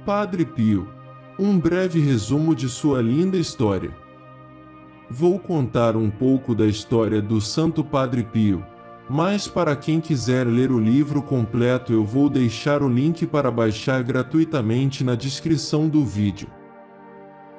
Padre Pio, um breve resumo de sua linda história. Vou contar um pouco da história do Santo Padre Pio, mas para quem quiser ler o livro completo eu vou deixar o link para baixar gratuitamente na descrição do vídeo.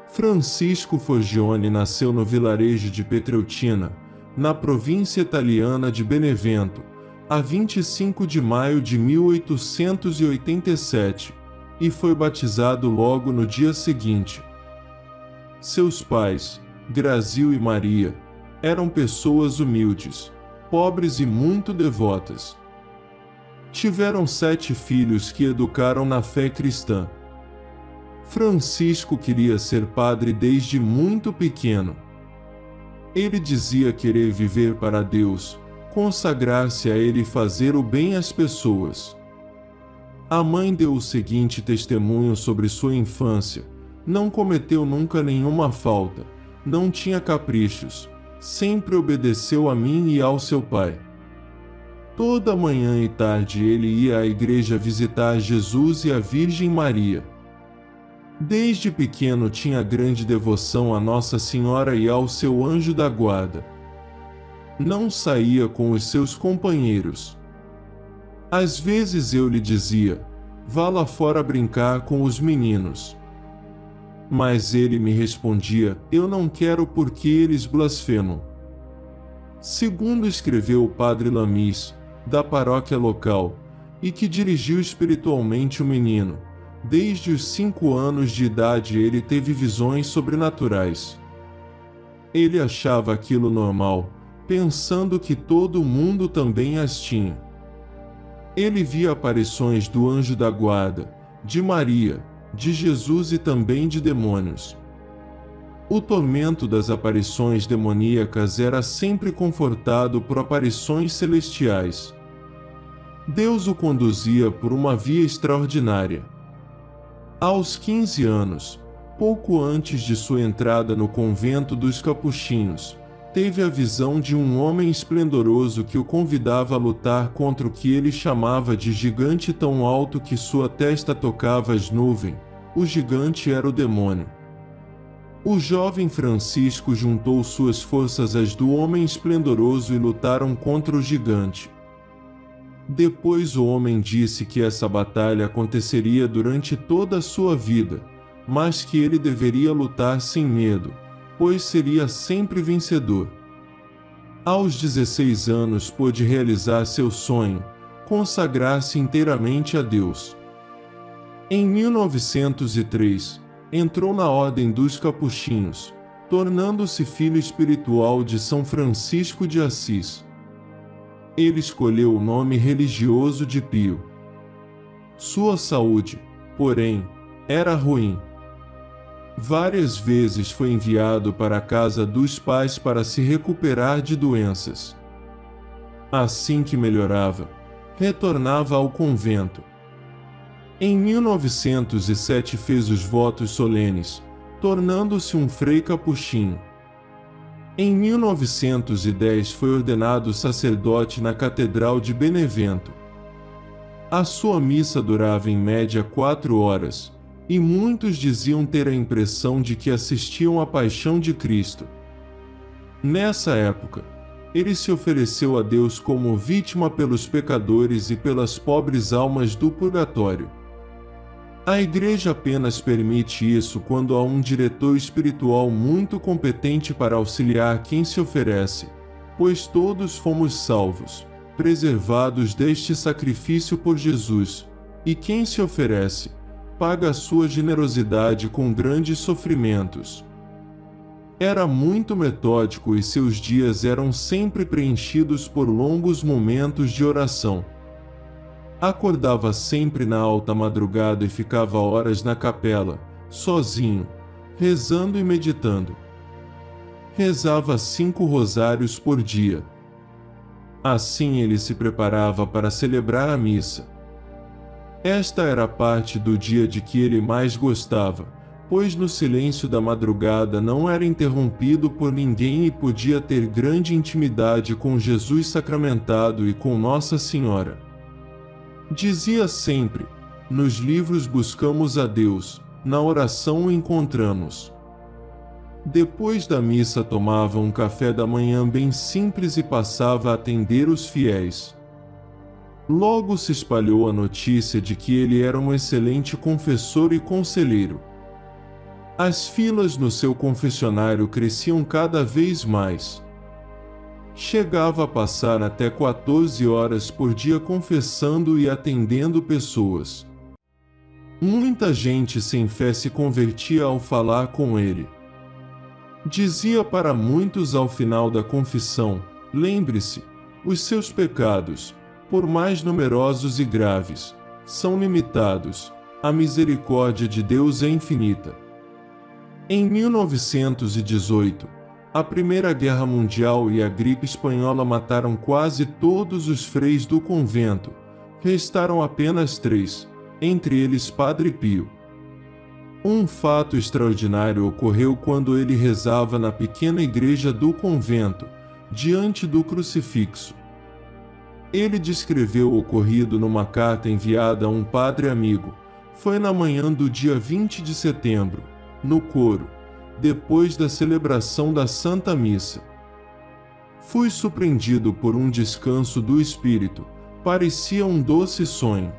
Francisco Forgione nasceu no vilarejo de Petreutina, na província italiana de Benevento, a 25 de maio de 1887, e foi batizado logo no dia seguinte. Seus pais, Grazil e Maria, eram pessoas humildes, pobres e muito devotas. Tiveram 7 filhos que educaram na fé cristã. Francisco queria ser padre desde muito pequeno. Ele dizia querer viver para Deus, consagrar-se a Ele e fazer o bem às pessoas. A mãe deu o seguinte testemunho sobre sua infância: não cometeu nunca nenhuma falta, não tinha caprichos, sempre obedeceu a mim e ao seu pai. Toda manhã e tarde ele ia à igreja visitar Jesus e a Virgem Maria. Desde pequeno tinha grande devoção a Nossa Senhora e ao seu anjo da guarda. Não saía com os seus companheiros. Às vezes eu lhe dizia: vá lá fora brincar com os meninos. Mas ele me respondia: eu não quero porque eles blasfemam. Segundo escreveu o padre Lamis, da paróquia local, e que dirigiu espiritualmente o menino, desde os 5 anos de idade ele teve visões sobrenaturais. Ele achava aquilo normal, pensando que todo mundo também as tinha. Ele via aparições do anjo da guarda, de Maria, de Jesus e também de demônios. O tormento das aparições demoníacas era sempre confortado por aparições celestiais. Deus o conduzia por uma via extraordinária. Aos 15 anos, pouco antes de sua entrada no convento dos Capuchinhos, teve a visão de um homem esplendoroso que o convidava a lutar contra o que ele chamava de gigante tão alto que sua testa tocava as nuvens. O gigante era o demônio. O jovem Francisco juntou suas forças às do homem esplendoroso e lutaram contra o gigante. Depois o homem disse que essa batalha aconteceria durante toda a sua vida, mas que ele deveria lutar sem medo, pois seria sempre vencedor. Aos 16 anos pôde realizar seu sonho, consagrar-se inteiramente a Deus. Em 1903, entrou na Ordem dos Capuchinhos, tornando-se filho espiritual de São Francisco de Assis. Ele escolheu o nome religioso de Pio. Sua saúde, porém, era ruim. Várias vezes foi enviado para a casa dos pais para se recuperar de doenças. Assim que melhorava, retornava ao convento. Em 1907 fez os votos solenes, tornando-se um frei capuchinho. Em 1910 foi ordenado sacerdote na Catedral de Benevento. A sua missa durava em média 4 horas, e muitos diziam ter a impressão de que assistiam à Paixão de Cristo. Nessa época, ele se ofereceu a Deus como vítima pelos pecadores e pelas pobres almas do purgatório. A Igreja apenas permite isso quando há um diretor espiritual muito competente para auxiliar quem se oferece, pois todos fomos salvos, preservados deste sacrifício por Jesus, e quem se oferece, paga a sua generosidade com grandes sofrimentos. Era muito metódico e seus dias eram sempre preenchidos por longos momentos de oração. Acordava sempre na alta madrugada e ficava horas na capela, sozinho, rezando e meditando. Rezava 5 rosários por dia. Assim ele se preparava para celebrar a missa. Esta era a parte do dia de que ele mais gostava, pois no silêncio da madrugada não era interrompido por ninguém e podia ter grande intimidade com Jesus sacramentado e com Nossa Senhora. Dizia sempre: Nos livros buscamos a Deus, na oração o encontramos. Depois da missa tomava um café da manhã bem simples e passava a atender os fiéis. Logo se espalhou a notícia de que ele era um excelente confessor e conselheiro. As filas no seu confessionário cresciam cada vez mais. Chegava a passar até 14 horas por dia confessando e atendendo pessoas. Muita gente sem fé se convertia ao falar com ele. Dizia para muitos ao final da confissão: lembre-se, os seus pecados, por mais numerosos e graves, são limitados, a misericórdia de Deus é infinita. Em 1918, a Primeira Guerra Mundial e a gripe espanhola mataram quase todos os freis do convento, restaram apenas 3, entre eles Padre Pio. Um fato extraordinário ocorreu quando ele rezava na pequena igreja do convento, diante do crucifixo. Ele descreveu o ocorrido numa carta enviada a um padre amigo. Foi na manhã do dia 20 de setembro, no coro, depois da celebração da Santa Missa. Fui surpreendido por um descanso do espírito, parecia um doce sonho.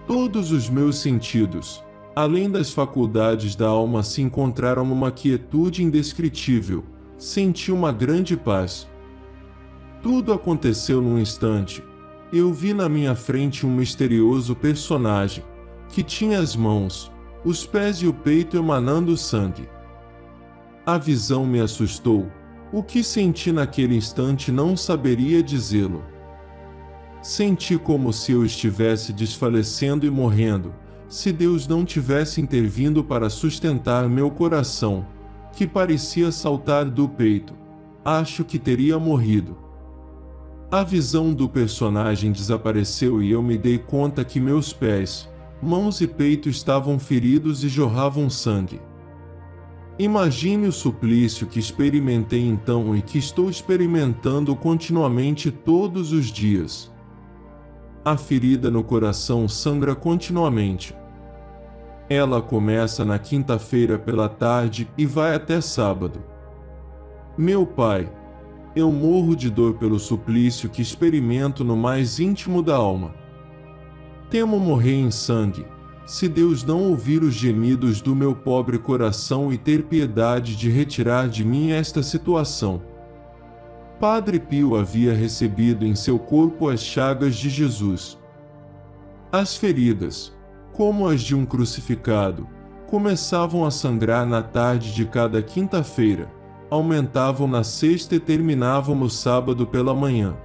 Todos os meus sentidos, além das faculdades da alma, se encontraram numa quietude indescritível, senti uma grande paz. Tudo aconteceu num instante. Eu vi na minha frente um misterioso personagem, que tinha as mãos, os pés e o peito emanando sangue. A visão me assustou. O que senti naquele instante não saberia dizê-lo. Senti como se eu estivesse desfalecendo e morrendo, se Deus não tivesse intervindo para sustentar meu coração, que parecia saltar do peito. Acho que teria morrido. A visão do personagem desapareceu e eu me dei conta que meus pés, mãos e peito estavam feridos e jorravam sangue. Imagine o suplício que experimentei então e que estou experimentando continuamente todos os dias. A ferida no coração sangra continuamente. Ela começa na quinta-feira pela tarde e vai até sábado. Meu Pai, eu morro de dor pelo suplício que experimento no mais íntimo da alma. Temo morrer em sangue, se Deus não ouvir os gemidos do meu pobre coração e ter piedade de retirar de mim esta situação. Padre Pio havia recebido em seu corpo as chagas de Jesus. As feridas, como as de um crucificado, começavam a sangrar na tarde de cada quinta-feira, aumentavam na sexta e terminavam no sábado pela manhã.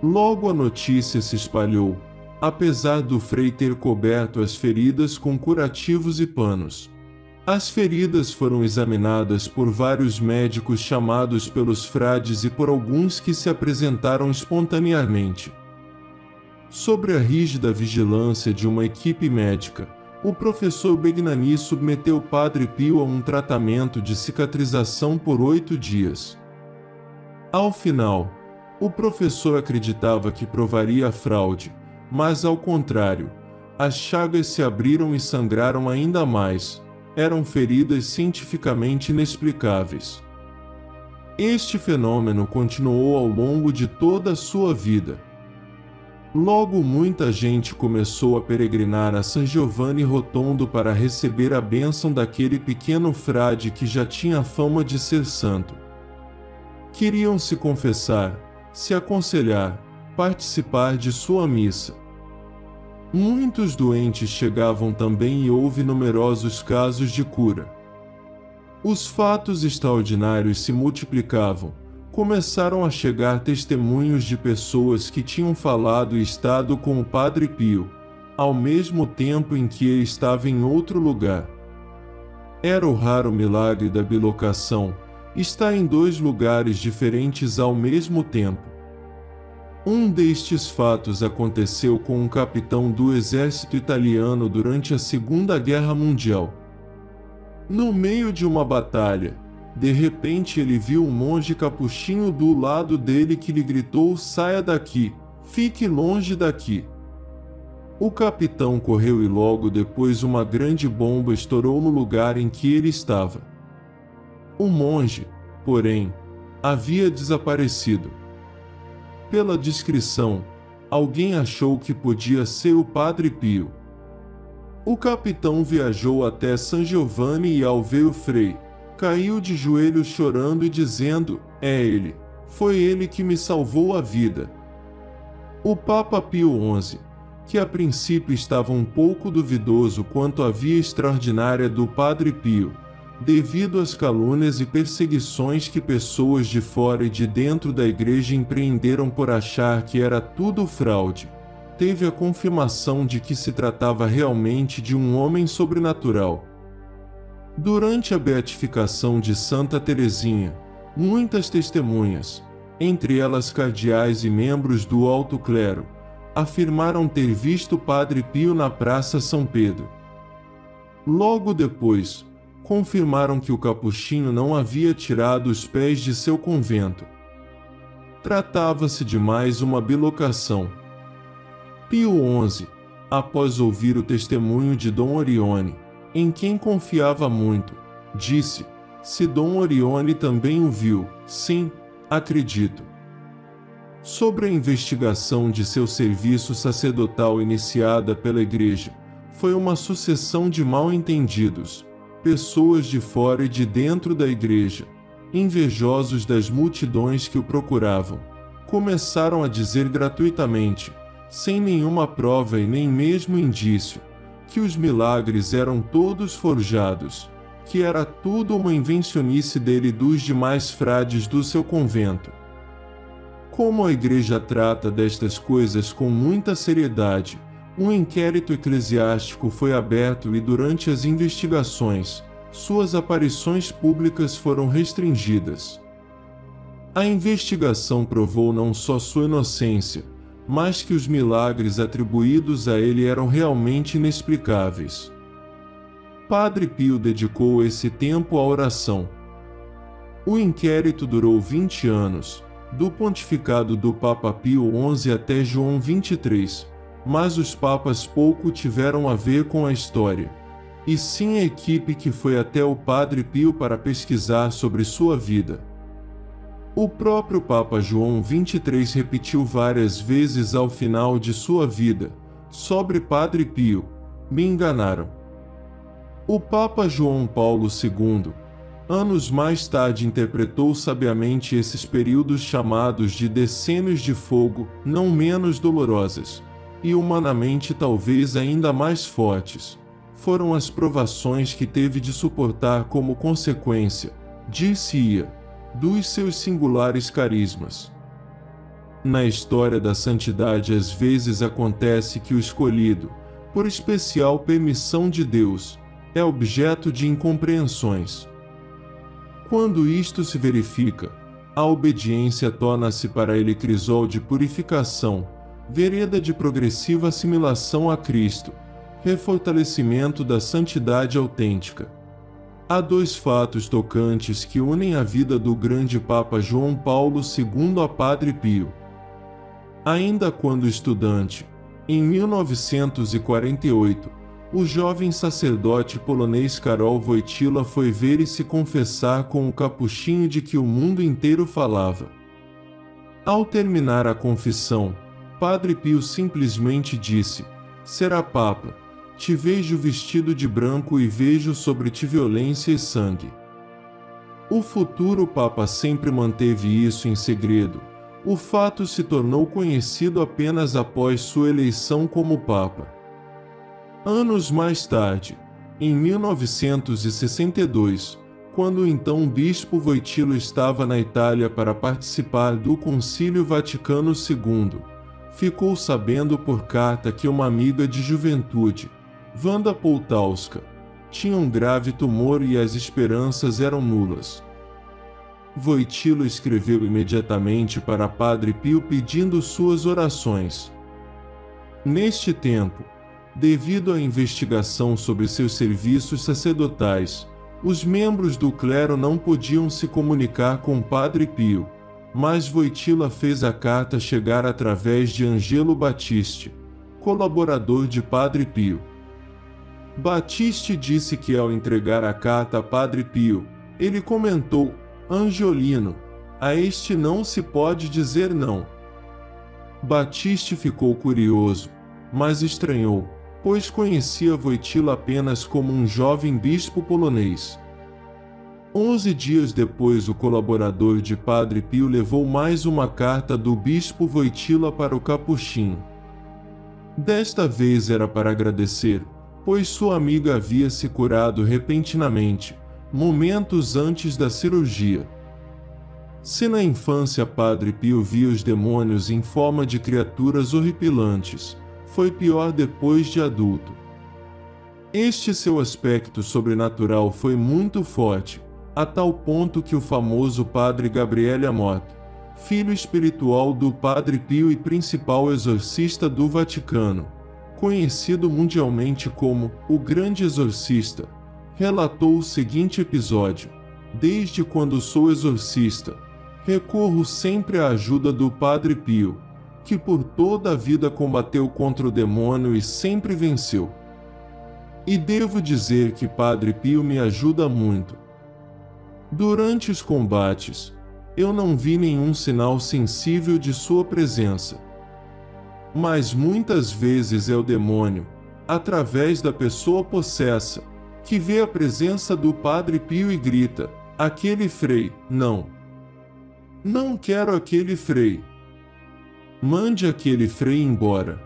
Logo a notícia se espalhou, apesar do frei ter coberto as feridas com curativos e panos. As feridas foram examinadas por vários médicos chamados pelos frades e por alguns que se apresentaram espontaneamente. Sobre a rígida vigilância de uma equipe médica, o professor Begnani submeteu Padre Pio a um tratamento de cicatrização por 8 dias. Ao final, o professor acreditava que provaria a fraude, mas ao contrário, as chagas se abriram e sangraram ainda mais. Eram feridas cientificamente inexplicáveis. Este fenômeno continuou ao longo de toda a sua vida. Logo muita gente começou a peregrinar a San Giovanni Rotondo para receber a bênção daquele pequeno frade que já tinha fama de ser santo. Queriam se confessar, se aconselhar, participar de sua missa. Muitos doentes chegavam também e houve numerosos casos de cura. Os fatos extraordinários se multiplicavam. Começaram a chegar testemunhos de pessoas que tinham falado e estado com o Padre Pio, ao mesmo tempo em que ele estava em outro lugar. Era o raro milagre da bilocação, estar em 2 lugares diferentes ao mesmo tempo. Um destes fatos aconteceu com um capitão do exército italiano durante a Segunda Guerra Mundial. No meio de uma batalha, de repente ele viu um monge capuchinho do lado dele que lhe gritou: "Saia daqui, fique longe daqui." O capitão correu e logo depois uma grande bomba estourou no lugar em que ele estava. O monge, porém, havia desaparecido. Pela descrição, alguém achou que podia ser o Padre Pio. O capitão viajou até San Giovanni e ao ver o frei, caiu de joelhos chorando e dizendo: "É ele, foi ele que me salvou a vida." O Papa Pio XI, que a princípio estava um pouco duvidoso quanto à via extraordinária do Padre Pio, devido às calúnias e perseguições que pessoas de fora e de dentro da igreja empreenderam por achar que era tudo fraude, teve a confirmação de que se tratava realmente de um homem sobrenatural. Durante a beatificação de Santa Teresinha, muitas testemunhas, entre elas cardeais e membros do alto clero, afirmaram ter visto Padre Pio na Praça São Pedro. Logo depois, confirmaram que o capuchinho não havia tirado os pés de seu convento. Tratava-se de mais uma bilocação. Pio XI, após ouvir o testemunho de Dom Orione, em quem confiava muito, disse: "Se Dom Orione também o viu, sim, acredito." Sobre a investigação de seu serviço sacerdotal iniciada pela Igreja, foi uma sucessão de mal-entendidos, pessoas de fora e de dentro da Igreja, invejosos das multidões que o procuravam, começaram a dizer gratuitamente, sem nenhuma prova e nem mesmo indício, que os milagres eram todos forjados, que era tudo uma invencionice dele e dos demais frades do seu convento. Como a Igreja trata destas coisas com muita seriedade, um inquérito eclesiástico foi aberto e durante as investigações, suas aparições públicas foram restringidas. A investigação provou não só sua inocência, mas que os milagres atribuídos a ele eram realmente inexplicáveis. Padre Pio dedicou esse tempo à oração. O inquérito durou 20 anos, do pontificado do Papa Pio XI até João XXIII, mas os papas pouco tiveram a ver com a história, e sim a equipe que foi até o Padre Pio para pesquisar sobre sua vida. O próprio Papa João XXIII repetiu várias vezes ao final de sua vida: "Sobre Padre Pio, me enganaram." O Papa João Paulo II, anos mais tarde, interpretou sabiamente esses períodos chamados de decênios de fogo, não menos dolorosos, e humanamente talvez ainda mais fortes, foram as provações que teve de suportar como consequência, dir-se-ia, dos seus singulares carismas. Na história da santidade às vezes acontece que o escolhido, por especial permissão de Deus, é objeto de incompreensões. Quando isto se verifica, a obediência torna-se para ele crisol de purificação, vereda de progressiva assimilação a Cristo, refortalecimento da santidade autêntica. Há dois fatos tocantes que unem a vida do grande Papa João Paulo II a Padre Pio. Ainda quando estudante, em 1948, o jovem sacerdote polonês Karol Wojtyła foi ver e se confessar com o capuchinho de que o mundo inteiro falava. Ao terminar a confissão, Padre Pio simplesmente disse: "Será Papa, te vejo vestido de branco e vejo sobre ti violência e sangue." O futuro Papa sempre manteve isso em segredo. O fato se tornou conhecido apenas após sua eleição como Papa. Anos mais tarde, em 1962, quando o então bispo Wojtyła estava na Itália para participar do Concílio Vaticano II, ficou sabendo por carta que uma amiga de juventude, Wanda Poltowska, tinha um grave tumor e as esperanças eram nulas. Wojtyła escreveu imediatamente para Padre Pio pedindo suas orações. Neste tempo, devido à investigação sobre seus serviços sacerdotais, os membros do clero não podiam se comunicar com Padre Pio, mas Wojtyła fez a carta chegar através de Angelo Battisti, colaborador de Padre Pio. Battisti disse que ao entregar a carta a Padre Pio, ele comentou: Angiolino, a este não se pode dizer não. Battisti ficou curioso, mas estranhou, pois conhecia Wojtyła apenas como um jovem bispo polonês. 11 dias depois, o colaborador de Padre Pio levou mais uma carta do bispo Wojtyła para o capuchinho. Desta vez era para agradecer, pois sua amiga havia se curado repentinamente, momentos antes da cirurgia. Se na infância Padre Pio via os demônios em forma de criaturas horripilantes, foi pior depois de adulto. Este seu aspecto sobrenatural foi muito forte, a tal ponto que o famoso Padre Gabriele Amott, filho espiritual do Padre Pio e principal exorcista do Vaticano, conhecido mundialmente como o Grande Exorcista, relatou o seguinte episódio: desde quando sou exorcista, recorro sempre à ajuda do Padre Pio, que por toda a vida combateu contra o demônio e sempre venceu. E devo dizer que Padre Pio me ajuda muito. Durante os combates, eu não vi nenhum sinal sensível de sua presença. Mas muitas vezes é o demônio, através da pessoa possessa, que vê a presença do Padre Pio e grita: aquele frei, não. Não quero aquele frei. Mande aquele frei embora.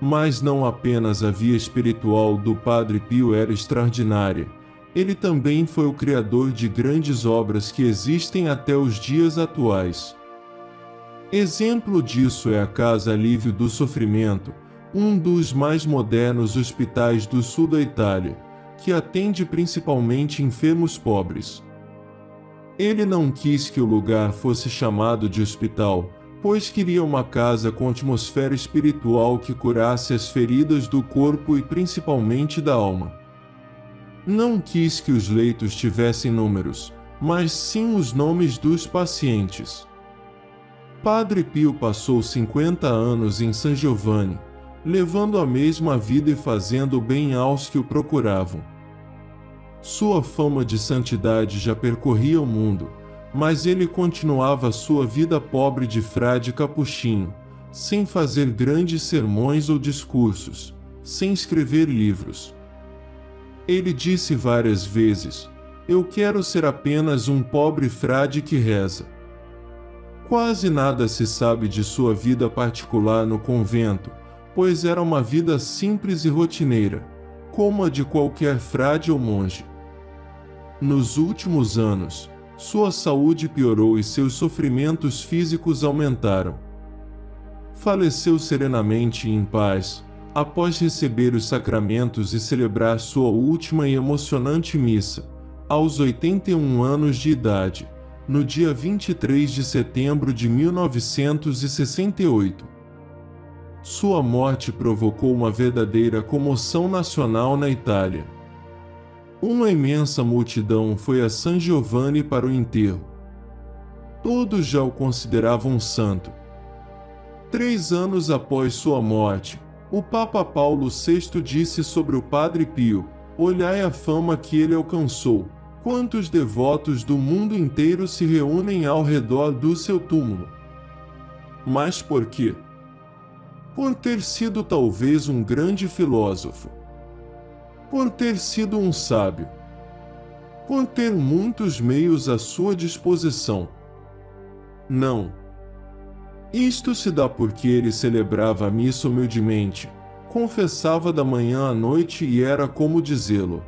Mas não apenas a via espiritual do Padre Pio era extraordinária, ele também foi o criador de grandes obras que existem até os dias atuais. Exemplo disso é a Casa Alívio do Sofrimento, um dos mais modernos hospitais do sul da Itália, que atende principalmente enfermos pobres. Ele não quis que o lugar fosse chamado de hospital, pois queria uma casa com atmosfera espiritual que curasse as feridas do corpo e principalmente da alma. Não quis que os leitos tivessem números, mas sim os nomes dos pacientes. Padre Pio passou 50 anos em San Giovanni, levando a mesma vida e fazendo bem aos que o procuravam. Sua fama de santidade já percorria o mundo, mas ele continuava sua vida pobre de frade capuchinho, sem fazer grandes sermões ou discursos, sem escrever livros. Ele disse várias vezes: eu quero ser apenas um pobre frade que reza. Quase nada se sabe de sua vida particular no convento, pois era uma vida simples e rotineira, como a de qualquer frade ou monge. Nos últimos anos, sua saúde piorou e seus sofrimentos físicos aumentaram. Faleceu serenamente e em paz, após receber os sacramentos e celebrar sua última e emocionante missa, aos 81 anos de idade, no dia 23 de setembro de 1968. Sua morte provocou uma verdadeira comoção nacional na Itália. Uma imensa multidão foi a San Giovanni para o enterro. Todos já o consideravam um santo. 3 anos após sua morte, o Papa Paulo VI disse sobre o Padre Pio: olhai a fama que ele alcançou, quantos devotos do mundo inteiro se reúnem ao redor do seu túmulo. Mas por quê? Por ter sido talvez um grande filósofo. Por ter sido um sábio. Por ter muitos meios à sua disposição. Não. Isto se dá porque ele celebrava a missa humildemente, confessava da manhã à noite e era como dizê-lo.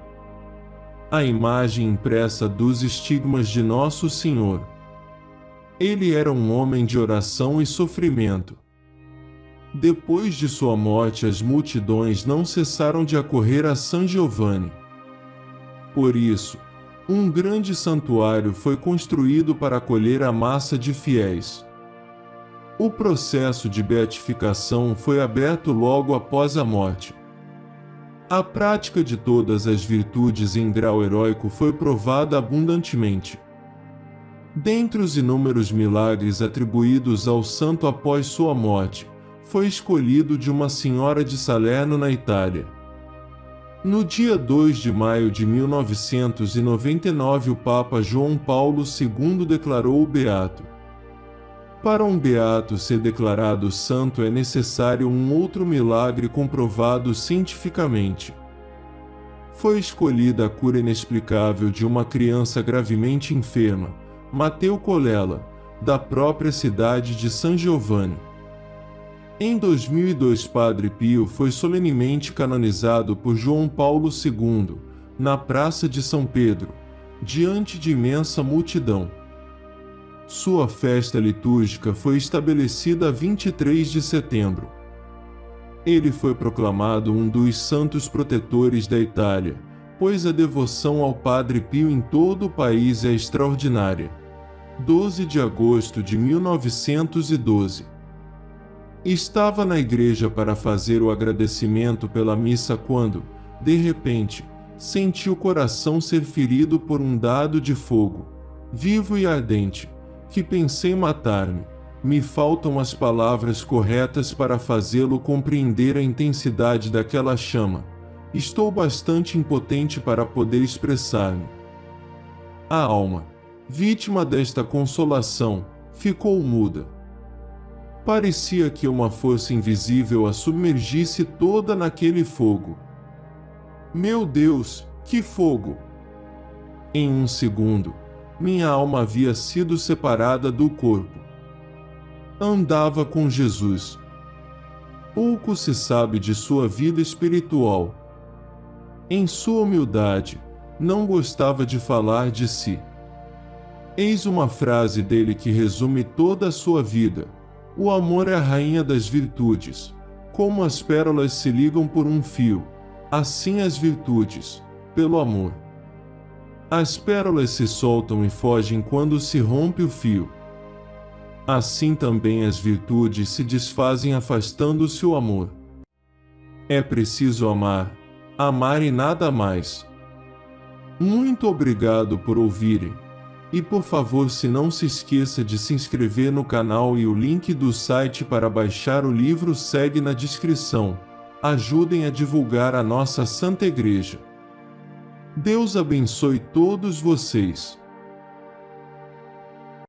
A imagem impressa dos estigmas de Nosso Senhor. Ele era um homem de oração e sofrimento. Depois de sua morte, as multidões não cessaram de acorrer a San Giovanni. Por isso, um grande santuário foi construído para acolher a massa de fiéis. O processo de beatificação foi aberto logo após a morte. A prática de todas as virtudes em grau heróico foi provada abundantemente. Dentre os inúmeros milagres atribuídos ao santo após sua morte, foi escolhido de uma senhora de Salerno, na Itália. No dia 2 de maio de 1999, o Papa João Paulo II declarou-o beato. Para um beato ser declarado santo é necessário um outro milagre comprovado cientificamente. Foi escolhida a cura inexplicável de uma criança gravemente enferma, Matteo Colella, da própria cidade de San Giovanni. Em 2002, Padre Pio foi solenemente canonizado por João Paulo II, na Praça de São Pedro, diante de imensa multidão. Sua festa litúrgica foi estabelecida a 23 de setembro. Ele foi proclamado um dos santos protetores da Itália, pois a devoção ao Padre Pio em todo o país é extraordinária. 12 de agosto de 1912. Estava na igreja para fazer o agradecimento pela missa quando, de repente, senti o coração ser ferido por um dardo de fogo, vivo e ardente, que pensei matar-me. Me faltam as palavras corretas para fazê-lo compreender a intensidade daquela chama. Estou bastante impotente para poder expressar-me. A alma, vítima desta consolação, ficou muda. Parecia que uma força invisível a submergisse toda naquele fogo. Meu Deus, que fogo! Em um segundo, minha alma havia sido separada do corpo. Andava com Jesus. Pouco se sabe de sua vida espiritual. Em sua humildade, não gostava de falar de si. Eis uma frase dele que resume toda a sua vida. O amor é a rainha das virtudes. Como as pérolas se ligam por um fio, assim as virtudes, pelo amor. As pérolas se soltam e fogem quando se rompe o fio. Assim também as virtudes se desfazem afastando-se o amor. É preciso amar, amar e nada mais. Muito obrigado por ouvirem. E por favor, se não se esqueça de se inscrever no canal e o link do site para baixar o livro segue na descrição. Ajudem a divulgar a nossa Santa Igreja. Deus abençoe todos vocês.